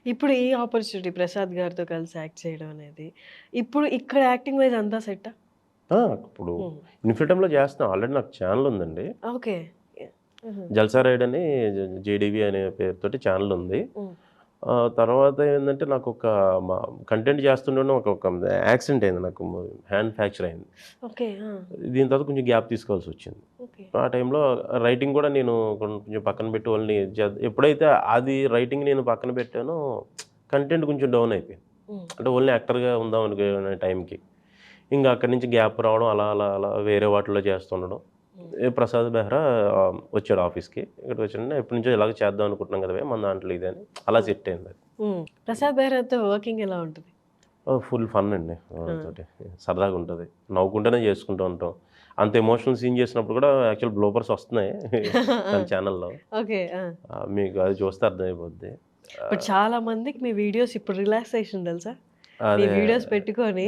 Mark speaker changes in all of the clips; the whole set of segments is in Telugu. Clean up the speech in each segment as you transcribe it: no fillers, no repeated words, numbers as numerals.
Speaker 1: ఇప్పుడు ఈ ఆపర్చునిటీ ప్రసాద్ గారితో కలిసి యాక్ట్ చేయడం అనేది, ఇప్పుడు ఇక్కడ యాక్టింగ్ వైస్ అంతా సెట్టా?
Speaker 2: ఆ! ఇప్పుడు
Speaker 1: హ్మ్.
Speaker 2: ఇన్‌ఫిటమ్‌లో చేస్తున్నా. ఆల్రెడీ నాకు ఛానెల్ ఉందండి.
Speaker 1: ఓకే. హుహు.
Speaker 2: 'జల్సా రైడ్' అని జేడీవీ అనే పేరుతోటి ఛానెల్ ఉంది.
Speaker 1: హ్మ్.
Speaker 2: తర్వాత ఏందంటే నాకొక మా కంటెంట్ చేస్తుండగానే ఒక యాక్సిడెంట్ అయింది నాకు. హ్యాండ్ ఫ్రాక్చర్ అయింది.
Speaker 1: ఓకే. ఆ!
Speaker 2: దీని తర్వాత కొంచెం గ్యాప్ తీసుకోవాల్సొచ్చింది.
Speaker 1: ఓకే.
Speaker 2: ఆ టైంలో రైటింగ్ కూడా నేను కొంచెం పక్కన పెట్టి ఓన్లీ ఎప్పుడైతే అది రైటింగ్ నేను పక్కన పెట్టానో కంటెంట్ కొంచెం డౌన్ అయిపోయింది.
Speaker 1: హ్మ్.
Speaker 2: అంటే ఓన్లీ యాక్టర్‌గా ఉందాం అనుకునే టైంకి. ఇంక అక్కడి నుంచి గ్యాప్ రావడం అలా, అలా, అలా వేరే వాటిలో చేస్తుండడం.
Speaker 1: హ్మ్.
Speaker 2: ప్రసాద్ బెహ్రా వచ్చాడు ఆఫీస్‌కి. ఇక్కడికి వచ్చిన ఎప్పటినుంచో ఇలాగ చేద్దాం అనుకుంటున్నాం కదవే మన దాంట్లో ఇది అని అలా
Speaker 1: హ్మ్.
Speaker 2: సెట్ అయింది అది.
Speaker 1: హ్మ్. ప్రసాద్ బెహ్రాతో వర్కింగ్ ఎలా ఉంటది?
Speaker 2: ఫుల్ ఫన్ అండి
Speaker 1: ఆ!
Speaker 2: వాళ్ళతోటి. సరదాగా ఉంటది. నవ్వుకుంటూనే చేసుకుంటూ ఉంటాం. అంత ఎమోషనల్ సీన్ చేసినప్పుడు కూడా యాక్చువల్ బ్లోపర్స్ వస్తున్నాయి
Speaker 1: ఆ!
Speaker 2: తన ఛానెల్‌లో.
Speaker 1: ఓకే. ఆ!
Speaker 2: మీకు అది చూస్తే అర్థమైపోద్ది.
Speaker 1: బట్
Speaker 2: ఆహ్,
Speaker 1: చాలా మందికి మీ వీడియోస్ ఇప్పుడు రిలాక్సేషన్ తెలుసా? మీ
Speaker 2: అదే
Speaker 1: వీడియోస్ పెట్టుకొని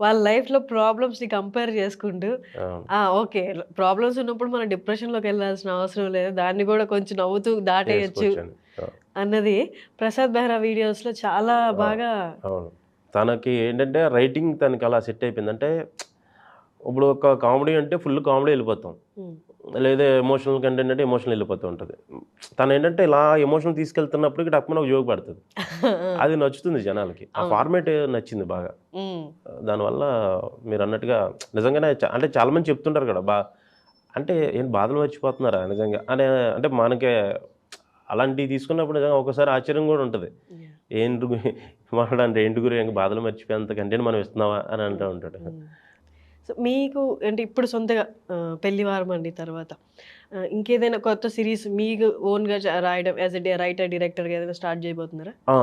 Speaker 1: వాళ్ళ లైఫ్‌లో ప్రాబ్లమ్స్‌ని కంపేర్ చేసుకుంటూ
Speaker 2: అవును.
Speaker 1: ఓకే. ప్రాబ్లమ్స్ ఉన్నప్పుడు మనం డిప్రెషన్‌లోకెళ్ళాల్సిన అవసరం లేదు. దాన్ని గూడా కొంచెం నవ్వుతూ దాటేయొచ్చు
Speaker 2: చేసుకోవచ్చని.
Speaker 1: అన్నది ప్రసాద్ బెహ్రా వీడియోస్‌లో చాలా
Speaker 2: ఆ!
Speaker 1: బాగా
Speaker 2: అవును. తనకి ఏంటంటే రైటింగ్ తనకి అలా సెట్ అయిపోయింది. అంటే ఇప్పుడు ఒక కామెడీ అంటే ఫుల్ కామెడీ ఎళ్ళిపోతాం.
Speaker 1: హ్మ్.
Speaker 2: లేదా ఎమోషనల్ కంటెంట్ అంటే ఎమోషనల్ ఎళ్ళిపోతూ ఉంటది. తనేంటంటే ఇలా ఎమోషనల్ తీసుకెళ్తున్నప్పటికి టక్కుమని ఒక జోక్ పడతది.
Speaker 1: ఆ!
Speaker 2: అది నచ్చుతుంది జనాలకి. ఆ
Speaker 1: అవును.
Speaker 2: ఫార్మాట్ నచ్చింది బాగా.
Speaker 1: హ్మ్.
Speaker 2: దానివల్ల మీరన్నట్టుగా నిజంగానే అంటే చాలామంది చెప్తుంటారు కదా! అంటే ఏంటి బాధలు మర్చిపోతున్నారా నిజంగా అనే అంటే మనకే అలాంటివి తీసుకున్నప్పుడు నిజంగా ఒక్కోసారి ఆశ్చర్యం గూడా ఉంటది.
Speaker 1: యాహ్!
Speaker 2: ఏంటి వాడంటే ఏంటి గురు ఇంక బాధలు మర్చిపోయేంత కంటెంట్ మనం ఇస్తున్నామా అని అంటూ
Speaker 1: హ్మ్.
Speaker 2: ఉంటాడు.
Speaker 1: హ్మ్. సో, మీకు అంటే ఇప్పుడు సొంతగా 'పెళ్లివారమండి' తర్వాత ఇంకేదైనా కొత్త సీరీస్ మీకు ఓన్‌గా రాయడం యాస్ ఎ రైటర్, డైరెక్టర్‌గా ఏదైనా స్టార్ట్ చేయబోతున్నారా?
Speaker 2: ఆ!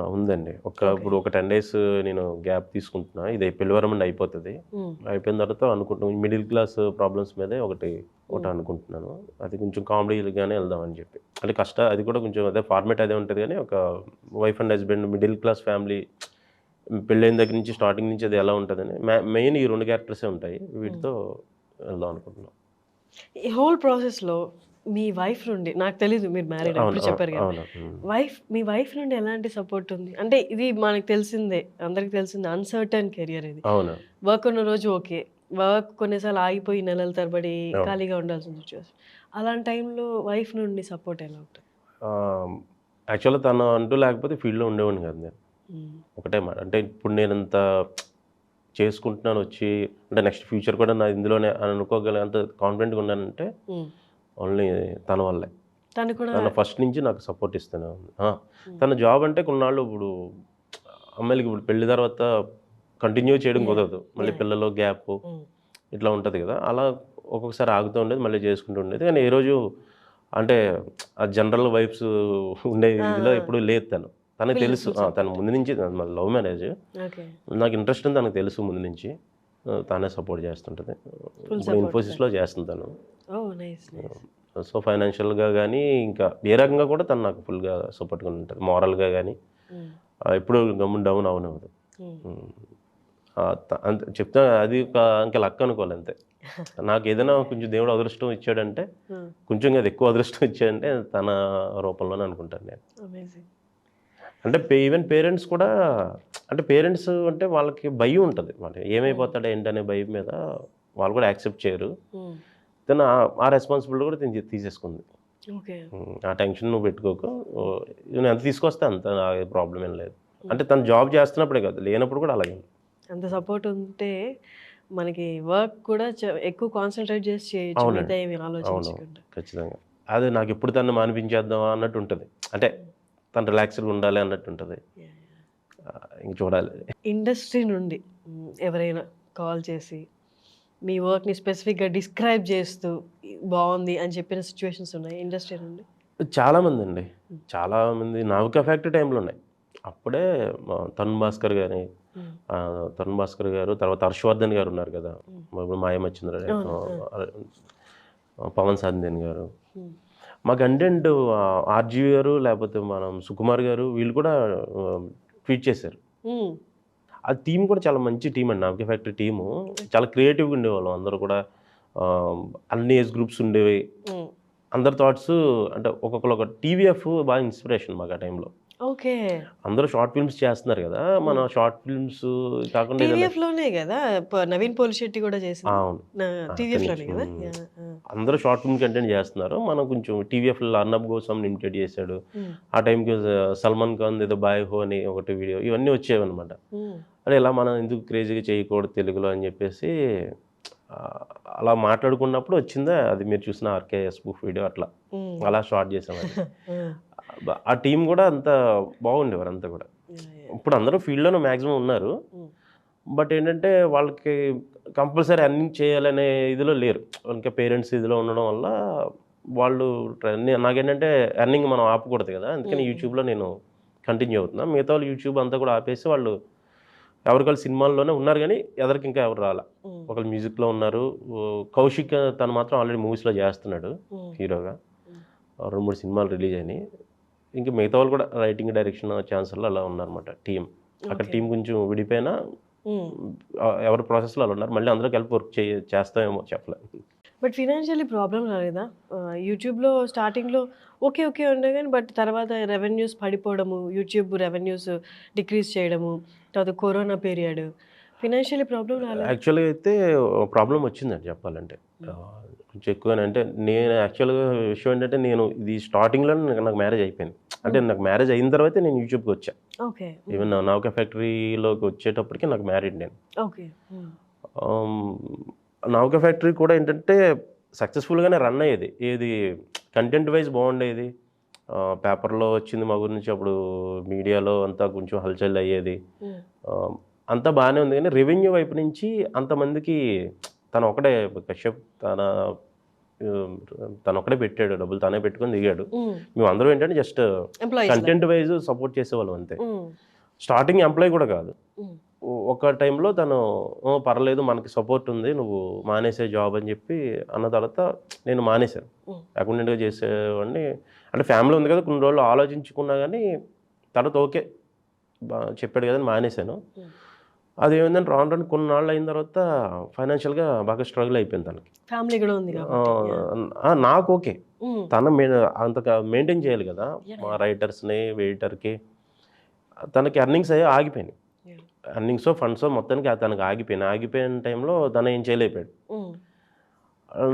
Speaker 2: ఉందండి.
Speaker 1: ఓకే.
Speaker 2: ఇప్పుడు ఒక 10 డేస్ నేను గ్యాప్ తీసుకుంటున్నా. ఇది పెళ్లివారం అయిపోతది.
Speaker 1: హ్మ్.
Speaker 2: అయిపోయిన తర్వాత అనుకుంటున్నాం మిడిల్ క్లాస్ ప్రాబ్లమ్స్ మీదే ఒకటి
Speaker 1: హ్మ్.
Speaker 2: అనుకుంటున్నాను. అది కొంచెం కామెడీగానే వెళ్దామని చెప్పి. అంటే అది కూడా కొంచెం అదే ఫార్మాట్ అదే ఉంటది గానీ, ఒక wife and husband middle class family పెళ్ళైన దగ్గర నుంచి స్టార్టింగ్ నుంచి అది ఎలా ఉంటదని మెయిన్ ఈ 2 క్యారెక్టర్సే ఉంటాయి.
Speaker 1: హ్మ్.
Speaker 2: వీటితో వెళ్దాం అనుకుంటున్నాం.
Speaker 1: ఈ హోల్ ప్రాసెస్‌లో మీ వైఫ్ నుండి నాకు తెలీదు మీరు మ్యారీడ్
Speaker 2: అవును.
Speaker 1: ఇప్పుడు చెప్పారు కదా!
Speaker 2: అవును. హ్మ్.
Speaker 1: మీ వైఫ్ నుండి ఎలాంటి సపోర్ట్ ఉంది? అంటే ఇది మనకు తెలిసిందే. అందరికి తెలిసిందే అన్‌సర్టెన్ కెరియర్ ఇది.
Speaker 2: అవును.
Speaker 1: వర్క్ ఉన్న రోజు ఓకే. వర్క్ కొన్నిసార్లు ఆగిపోయి నెలల తరబడి
Speaker 2: అవును.
Speaker 1: ఖాళీగా ఉండాల్సిన సిట్యుయేషన్. అలాంటి టైంలో వైఫ్ నుండి సపోర్ట్ ఎలా ఉంటది?
Speaker 2: ఆహ్, యాక్చువల్‌గా తను అంటూ లేకపోతే ఫీల్డ్‌లో ఉండేవాడిని కాదు నేను.
Speaker 1: హ్మ్.
Speaker 2: ఒకటే మాట. అంటే ఇప్పుడు నేనింత చేసుకుంటున్నానొచ్చి అంటే నెక్స్ట్ ఫ్యూచర్ కూడా నాది ఇందులోనే అని అనుకోగలిగేంత కాన్ఫిడెంట్‌గా ఉన్నానంటే
Speaker 1: హ్మ్.
Speaker 2: ఓన్లీ తన వల్లే.
Speaker 1: తను కూడా
Speaker 2: తను ఫస్ట్ నుంచి నాకు సపోర్ట్ ఇస్తూనే ఉంది.
Speaker 1: హ్మ్.
Speaker 2: తన జాబ్ అంటే కొన్నాళ్ళు ఇప్పుడు అమ్మాయిలకి ఇప్పుడు పెళ్లి తర్వాత కంటిన్యూ చేయడం
Speaker 1: యాహ్!
Speaker 2: కుదరదు. మళ్ళీ
Speaker 1: యాహ్!
Speaker 2: పిల్లలు గ్యాపు
Speaker 1: హ్మ్.
Speaker 2: ఇట్లా ఉంటది గదా! అలా ఒక్కొక్కసారి ఆగుతూ ఉండేది. మళ్ళీ చేసుకుంటూ ఉండేది. కానీ ఏ రోజు అంటే ఆ జనరల్ వైబ్స్ ఉండే
Speaker 1: ఆ!
Speaker 2: ఇదిలో
Speaker 1: ఆ!
Speaker 2: ఎప్పుడు లేదు తను. తనకి తెలుసు.
Speaker 1: ఫుల్
Speaker 2: తను
Speaker 1: సపోర్ట్.
Speaker 2: ముందు నుంచి మాది లవ్ మ్యారేజ్.
Speaker 1: ఓకే.
Speaker 2: నాకు ఇంట్రెస్ట్ అని తనకు తెలుసు ముందు నుంచి. తానే సపోర్ట్ చేస్తుంటది.
Speaker 1: ఫుల్
Speaker 2: ఇప్పుడు
Speaker 1: సపోర్ట్ తను.
Speaker 2: ఇన్ఫోసిస్‌లో చేస్తుంది తను.
Speaker 1: ఓహ్! నైస్. నైస్.
Speaker 2: సో, ఫైనాన్షియల్‌గా గానీ, ఇంకా ఏ రకంగా కూడా తను నాకు ఫుల్‌గా సపోర్ట్‌గా ఉంటది. మోరల్‌గా గానీ,
Speaker 1: హ్మ్.
Speaker 2: ఎప్పుడు గమ్మున డౌన్ అవ్వనివ్వదు.
Speaker 1: హ్మ్.
Speaker 2: హ్మ్. అంతే చెప్తా అది ఇంక లక్ అనుకోవాలి అంతే. నాకేదైనా కొంచెం దేవుడు అదృష్టం ఇచ్చాడంటే,
Speaker 1: హ్మ్.
Speaker 2: కొంచెం కాదు ఎక్కువ అదృష్టం ఇచ్చాడంటే తన రూపంలోనే అనుకుంటాను నేను.
Speaker 1: అమేజింగ్.
Speaker 2: అంటే ఈవెన్ పేరెంట్స్ కూడా అంటే పేరెంట్స్ అంటే వాళ్ళకి భయం ఉంటది. మరి
Speaker 1: హ్మ్.
Speaker 2: ఏమైపోతాడు ఏంటనే భయం మీద వాళ్ళు కూడా యాక్సెప్ట్ చేయరు.
Speaker 1: హ్మ్.
Speaker 2: తను ఆ రెస్పాన్సిబిలిటీ కూడా తిను తీసేసుకుంది.
Speaker 1: ఓకే.
Speaker 2: ఆ టెన్షన్ నువ్వు పెట్టుకోకు.
Speaker 1: హ్మ్.
Speaker 2: నేను ఎంత తీసుకొస్తే అంత ప్రాబ్లమ్ ఏం లేదు.
Speaker 1: హ్మ్.
Speaker 2: అంటే తను జాబ్ చేస్తున్నప్పుడే కాదు, లేనప్పుడు కూడా అలాగే ఉంది.
Speaker 1: అంత సపోర్ట్ ఉంటే మనకి వర్క్ కూడా ఎక్కువ కాన్సంట్రేట్ చేసి చేయొచ్చు. మిగతా
Speaker 2: అవునండి.
Speaker 1: ఏమి
Speaker 2: అవును.
Speaker 1: ఆలోచించకుండా.
Speaker 2: ఖచ్చితంగా. అదే నాకెప్పుడు తనని మానిపించేద్దామా అన్నట్టు ఉంటది. అంటే
Speaker 1: హ్మ్.
Speaker 2: తను రిలాక్స్‌డ్‌గా ఉండాలి అన్నట్టు ఉంటది.
Speaker 1: యాహ్! యాహ్!
Speaker 2: ఇంక చూడాలి.
Speaker 1: ఇండస్ట్రీ నుండి ఎవరైనా కాల్ చేసి మీ వర్క్‌ని స్పెసిఫిక్‌గా డిస్క్రైబ్ చేస్తూ బావుంది అని చెప్పిన సిట్యుయేషన్స్ ఉన్నాయా ఇండస్ట్రీ నుండి?
Speaker 2: చాలామందండి.
Speaker 1: హ్మ్.
Speaker 2: చాలామంది 'నావికా ఫ్యాక్టరీ' టైమ్‌లో ఉన్నాయి. అప్పుడే తరుణ్ భాస్కర్ గాని,
Speaker 1: హ్మ్.
Speaker 2: తరుణ్ భాస్కర్ గారు, తర్వాత హర్షవర్ధన్ గారు ఉన్నారు కదా!
Speaker 1: హ్మ్.
Speaker 2: ఇప్పుడు 'మాయమచ్చింది'
Speaker 1: అవును. ఆ!
Speaker 2: పవన్ సాధినేని గారు.
Speaker 1: హ్మ్.
Speaker 2: మా కంటెంట్ ఆర్‌జీవి గారు లేపోతే మనం సుకుమార్ గారు వీళ్ళు కూడా ఆహ్, ట్వీట్ చేశారు.
Speaker 1: హ్మ్.
Speaker 2: ఆ టీమ్ కూడా చాలా మంచి టీమ్ అండి. 'నావికా ఫ్యాక్టరీ' టీము.
Speaker 1: ఓకే.
Speaker 2: చాలా క్రియేటివ్‌గా ఉండేవాళ్ళం అందరూ కూడా. అన్ని ఏజ్ గ్రూప్స్ ఉండేవి.
Speaker 1: హ్మ్.
Speaker 2: అందరి థాట్స్ అంటే ఒక్కొక్కళ్ళు ఒక టీవీఎఫ్ బాగా ఇన్‌స్పిరేషన్ మాకు ఆ టైంలో.
Speaker 1: ఓకే.
Speaker 2: అందరూ షార్ట్ ఫిల్మ్స్ చేస్తున్నారు కదా, మన షార్ట్ ఫిల్మ్స్ కాకుండా ఏదైనా
Speaker 1: టీవీఎఫ్ లోనే కదా నవీన్ పోలిశెట్టి కూడా చేసింది.
Speaker 2: అవును
Speaker 1: టీవీఎఫ్
Speaker 2: అక్కడి
Speaker 1: లోనే
Speaker 2: నుంచి
Speaker 1: కదా.
Speaker 2: అందరూ షార్ట్ ఫిల్మ్ కంటెంట్ చేస్తున్నారు. మనం కొంచెం టీవీఎఫ్లో అర్నబ్ గోస్వామిని ఇమిటేట్ చేశాడు. ఆ టైంకి సల్మాన్ ఖాన్ ఏదో బాయ్ హో అని ఒకటి వీడియో ఇవన్నీ వచ్చేవన్నమాట. అదే ఇలా మనం ఎందుకు క్రేజీగా చేయకూడదు తెలుగులో అని చెప్పేసి అలా మాట్లాడుకున్నప్పుడు వచ్చిందా అది మీరు చూసిన ఆర్కేఎస్ బుక్ వీడియో. అలా స్టార్ట్ చేసామని. ఆ టీం కూడా అంత బాగుండేవారు అంతా కూడా. ఇప్పుడు అందరూ ఫీల్డ్లోనే మ్యాక్సిమం ఉన్నారు. బట్ ఏంటంటే వాళ్ళకి కంపల్సరీ అర్నింగ్ చేయాలనే ఇదిలో లేరు. ఇంకా పేరెంట్స్ ఇదిలో ఉండడం వల్ల వాళ్ళు నాకేంటంటే ఎర్నింగ్ మనం ఆపకూడదు కదా, అందుకని యూట్యూబ్లో నేను కంటిన్యూ అవుతున్నా. మిగతా వాళ్ళు యూట్యూబ్ అంతా కూడా ఆపేసి వాళ్ళు ఎవరికాళ్ళు సినిమాల్లోనే ఉన్నారు, కానీ ఎదరికి ఇంకా ఎవరు రాలా. ఒకళ్ళు మ్యూజిక్లో ఉన్నారు. కౌశిక్ తను మాత్రం ఆల్రెడీ మూవీస్లో చేస్తున్నాడు హీరోగా. 2-3 సినిమాలు రిలీజ్ అయినాయి. ఇంకా మిగతా వాళ్ళు కూడా రైటింగ్ డైరెక్షన్ ఛాన్సర్లో అలా ఉన్నారన్నమాట టీం. అక్కడ టీం కొంచెం విడిపోయినా ఎవరి ప్రాసెస్లో అలా ఉన్నారు. మళ్ళీ అందరూ కలిపి వర్క్ చేస్తామేమో చెప్పలేదు.
Speaker 1: బట్ ఫినాన్షియల్లీ ప్రాబ్లం రాలేదా? యూట్యూబ్లో స్టార్టింగ్లో ఓకే ఓకే ఉండే కానీ బట్ తర్వాత రెవెన్యూస్ పడిపోవడము, యూట్యూబ్ రెవెన్యూస్ డిక్రీజ్ చేయడము, తర్వాత కరోనా పీరియడ్, ఫినాన్షియల్లీ ప్రాబ్లం రాలేదు?
Speaker 2: యాక్చువల్గా అయితే ప్రాబ్లం వచ్చిందండి చెప్పాలంటే. కొంచెం ఎక్కువనే. అంటే నేను యాక్చువల్గా విషయం ఏంటంటే నేను ఇది స్టార్టింగ్లో నాకు మ్యారేజ్ అయిపోయింది. అంటే నాకు మ్యారేజ్ అయిన తర్వాత నేను యూట్యూబ్కి వచ్చా.
Speaker 1: ఓకే.
Speaker 2: ఈవెన్ నౌకా ఫ్యాక్టరీలోకి వచ్చేటప్పటికి నాకు మ్యారీడ్ నేను.
Speaker 1: ఓకే.
Speaker 2: నౌకా ఫ్యాక్టరీ కూడా ఏంటంటే సక్సెస్ఫుల్గానే రన్ అయ్యేది. ఏది కంటెంట్ వైజ్ బాగుండేది. పేపర్లో వచ్చింది మా గురించి, అప్పుడు మీడియాలో అంతా కొంచెం హల్చల్ అయ్యేది. అంతా బాగానే ఉంది, కానీ రెవెన్యూ వైపు నుంచి అంతమందికి తను ఒకటే కశ్యప్ తను ఒకటే పెట్టాడు డబ్బులు, తనే పెట్టుకొని దిగాడు. మేము అందరూ ఏంటంటే జస్ట్ కంటెంట్ వైజ్ సపోర్ట్ చేసేవాళ్ళం అంతే. స్టార్టింగ్ ఎంప్లాయ్ కూడా కాదు. ఒక టైంలో తను పర్లేదు మనకి సపోర్ట్ ఉంది, నువ్వు మానేసే జాబ్ అని చెప్పి అన్న తర్వాత నేను మానేశాను. అకౌంటెంట్గా చేసేవాడిని. అంటే ఫ్యామిలీ ఉంది కదా, కొన్ని రోజులు ఆలోచించుకున్నా కానీ తర్వాత ఓకే చెప్పాడు కదా మానేశాను. అదేమైందంటే రాను కొన్నాళ్ళు అయిన తర్వాత ఫైనాన్షియల్గా బాగా స్ట్రగుల్ అయిపోయింది తనకి.
Speaker 1: ఫ్యామిలీ కూడా ఉంది.
Speaker 2: నాకు ఓకే, తన అంత మెయింటైన్ చేయాలి కదా మా రైటర్స్ని, వెయిటర్కి. తనకి ఎర్నింగ్స్ అయ్యి ఆగిపోయినాయి. ఎర్నింగ్స్ ఫండ్స్ మొత్తానికి తనకి ఆగిపోయిన టైంలో తను ఏం చేయలేకపోయాడు.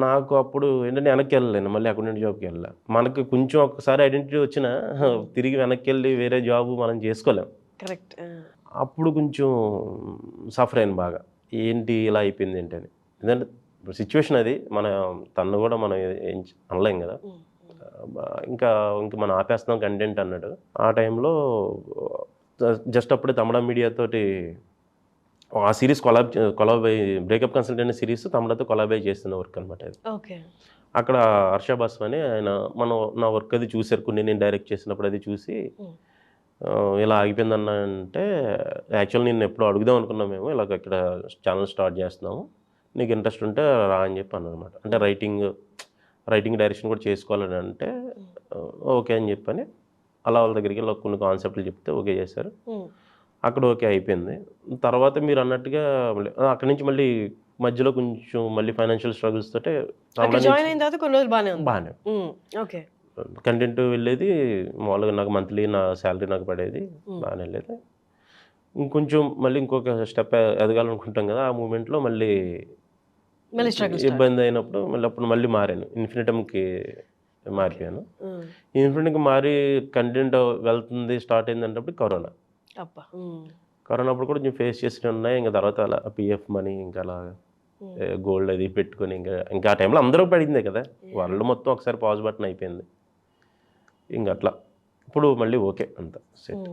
Speaker 2: నాకు అప్పుడు ఏంటంటే వెనక్కి వెళ్ళలేను, మళ్ళీ అకౌంటెంట్ జాబ్కి వెళ్ళా. మనకి కొంచెం ఒకసారి ఐడెంటిటీ వచ్చినా తిరిగి వెనక్కి వెళ్ళి వేరే జాబ్ మనం చేసుకోలేం.
Speaker 1: కరెక్ట్.
Speaker 2: అప్పుడు కొంచెం సఫర్ అయ్యాను బాగా, ఏంటి ఇలా అయిపోయింది ఏంటి అని. ఎందుకంటే సిచ్యువేషన్ అది, తను కూడా మనం ఏం అనలేం కదా. ఇంకా మనం ఆపేస్తున్నాం కంటెంట్ అన్నాడు. ఆ టైంలో జస్ట్ అప్పుడే తమిళ మీడియా తోటి ఆ సిరీస్ కొలాబ్ అయ్యి బ్రేకప్ కన్సల్టెంట్ సిరీస్ తమిళతో కొలాబ్ అయ్యి చేస్తున్న వర్క్ అనమాట అది. అక్కడ హర్ష బాస్ అని ఆయన నా వర్క్ అది చూశారు, కొన్ని నేను డైరెక్ట్ చేసినప్పుడు అది చూసి ఇలా ఆగిపోయిందన్న అంటే, యాక్చువల్ నేను ఎప్పుడు అడుగుదాం అనుకున్నాం మేము, ఇలాగ ఇక్కడ ఛానల్ స్టార్ట్ చేస్తున్నాము, నీకు ఇంట్రెస్ట్ ఉంటే రా అని చెప్పి అన్నమాట. అంటే రైటింగ్ డైరెక్షన్ కూడా చేసుకోవాలని అంటే ఓకే అని చెప్పని అలా వాళ్ళ దగ్గరికి వెళ్ళి కొన్ని కాన్సెప్ట్లు చెప్తే ఓకే చేశారు. అక్కడ ఓకే అయిపోయింది. తర్వాత మీరు అన్నట్టుగా అక్కడి నుంచి మళ్ళీ మధ్యలో కొంచెం మళ్ళీ ఫైనాన్షియల్ స్ట్రగుల్స్ తోటే బాగానే కంటెంట్ వెళ్ళేది. మామూలుగా నాకు మంత్లీ నా శాలరీ నాకు పడేది, బాగానే వెళ్ళేది. ఇంకొంచెం మళ్ళీ ఇంకొక స్టెప్ ఎదగాలనుకుంటాం కదా, ఆ మూమెంట్లో మళ్ళీ ఇబ్బంది అయినప్పుడు మళ్ళీ మారాను. ఇన్ఫినిటమ్కి మారిపోయాను. ఇన్ఫినిటమ్కి మారి కంటెంట్ వెళ్తుంది స్టార్ట్ అయిందంటే కరోనా అప్పుడు కూడా కొంచెం ఫేస్ చేసి ఉన్నాయి. ఇంకా తర్వాత అలా పిఎఫ్ మనీ ఇంకా అలా గోల్డ్ అది పెట్టుకొని ఇంకా ఆ టైంలో అందరూ పడిందే కదా, వాళ్ళు మొత్తం ఒకసారి పాజ్ బటన్ అయిపోయింది. ఇంక అట్లా ఇప్పుడు మళ్ళీ ఓకే అంతా సెట్.